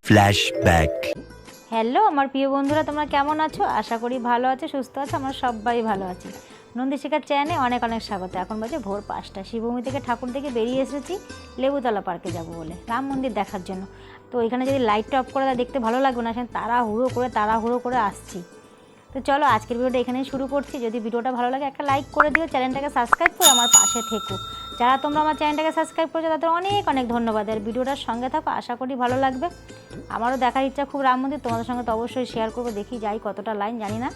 Flashback. Hello আমার প্রিয় বন্ধুরা, তোমরা কেমন আছো? আশা করি ভালো আছো, সুস্থ আছো। আমরা সবাই ভালো আছি। নন্দীশিখার চ্যানেলে অনেক অনেক স্বাগত। এখন বাজে ভোর 5টা। শিবভূমি থেকে ঠাকুর থেকে বেরিয়ে এসেছি লেবুতলা পার্কে যাব বলে, রাম মন্দির দেখার জন্য। তো এখানে যদি লাইটটা অফ করে দেয় দেখতে ভালো লাগবে না, সেখানে তাড়াহুড়ো করে আসছি। তো চলো আজকের ভিডিওটা এখানেই শুরু করছি। যদি ভিডিওটা ভালো লাগে একটা লাইক করে দিও, চ্যানেলটাকে সাবস্ক্রাইব করে আমার পাশে থেকো। যারা তোমরা আমার চ্যানেলটাকে সাবস্ক্রাইব করেছো তাদের অনেক অনেক ধন্যবাদ। আর ভিডিওটার সঙ্গে থাকো, আশা করি ভালো লাগবে। আমারও দেখার ইচ্ছা খুব রাম মন্দির, তোমাদের সঙ্গে তো অবশ্যই শেয়ার করবো। দেখি যাই কতটা লাইন জানি না।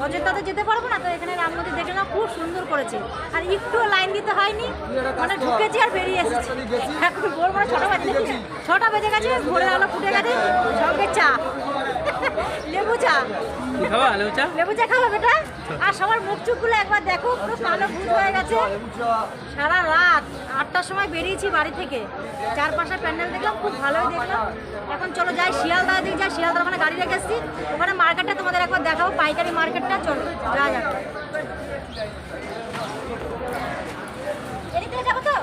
অযোধ্যাতে যেতে পারবো না, তো এখানে রাম মন্দির দেখে না খুব সুন্দর করেছে, আর একটু লাইন দিতে হয়নি, মানে ঢুকেছি আর বেরিয়ে এসেছি। এখন ভোর মানে 6টা বাজে, 6টা বেজে গেছে, ভোরের আলো ফুটে গেছে, সঙ্গে চা, লেবু চা, লেবু চা খাবো বেটা। আর সবার মুখ চুপগুলো একবার দেখো, পুরো কালো ভূত হয়ে গেছে। সারা রাত 8টার সময় বেরিয়েছি বাড়ি থেকে, চারপাশে প্যান্ডেল দেখলাম, খুব ভালোই দেখলাম। এখন চলো যাই শিয়ালদা দিকে, যাই শিয়ালদা, ওখানে গাড়ি রেখে এসেছি, ওখানে মার্কেটটা তোমাদের একবার দেখাবো, পাইকারি মার্কেটটা। চলো যা যাক, এদিক থেকে যাবো তো।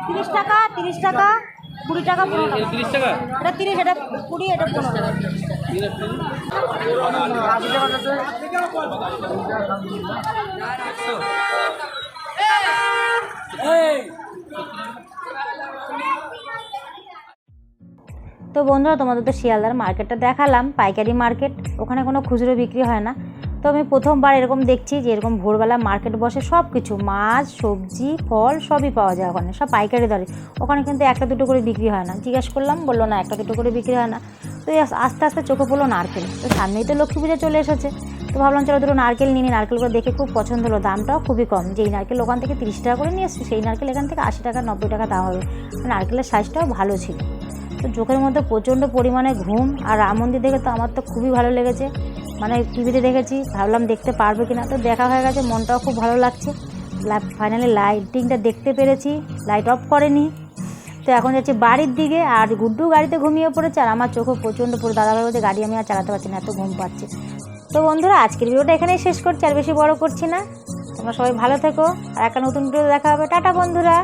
তিরিশ টাকা, 30 টাকা, 20 টাকা, 15 টাকা। 30 টাকা, এটা 30, এটা 20, এটা 15 টাকা। তো বন্ধুরা, তোমাদের তো শিয়ালদার মার্কেটটা দেখালাম, পাইকারি মার্কেট, ওখানে কোনো খুচরো বিক্রি হয় না। তো আমি প্রথমবার এরকম দেখছি যে এরকম ভোরবেলা মার্কেট বসে, সব কিছু মাছ, সবজি, ফল সবই পাওয়া যায় ওখানে, সব পাইকারি দরে। ওখানে কিন্তু একটা দুটো করে বিক্রি হয় না। জিজ্ঞেস করলাম, বললো না একটা দুটো করে বিক্রি হয় না। তো আস্তে আস্তে চোখে পড়লো নারকেল, তো সামনেই তো লক্ষ্মী পূজা চলে এসেছে, তো ভাবলাম চলো দুটো নারকেল নিয়ে নিই। নারকেলগুলো দেখে খুব পছন্দ হলো, দামটাও খুবই কম। যেই নারকেল ওখান থেকে 30 টাকা করে নিয়ে এসেছি, সেই নারকেল এখান থেকে 80 টাকা 90 টাকা দাম হবে। নারকেলের সাইজটাও ভালো ছিল। তো চোখের মধ্যে প্রচণ্ড পরিমাণে ঘুম, আর রাম মন্দির দেখে তো আমার তো খুবই ভালো লেগেছে। মানে টিভিতে দেখেছি, ভাবলাম দেখতে পারবো কিনা, তো দেখা হয়ে গেছে, মনটাও খুব ভালো লাগছে। ফাইনালি লাইটিংটা দেখতে পেরেছি, লাইট অফ করেনি। তো এখন যাচ্ছি বাড়ির দিকে, আর গুড্ডু গাড়িতে ঘুমিয়ে পড়েছে, আর আমার চোখও প্রচণ্ড পুরো দাদাভাই বলছে গাড়ি আমি আর চালাতে পারছি না, এত ঘুম পাচ্ছে। তো বন্ধুরা, আজকের ভিডিওটা এখানেই শেষ করছি, আর বেশি বড় করছি না। তোমরা সবাই ভালো থেকো, আর একটা নতুন ভিডিও দেখা হবে। টাটা বন্ধুরা।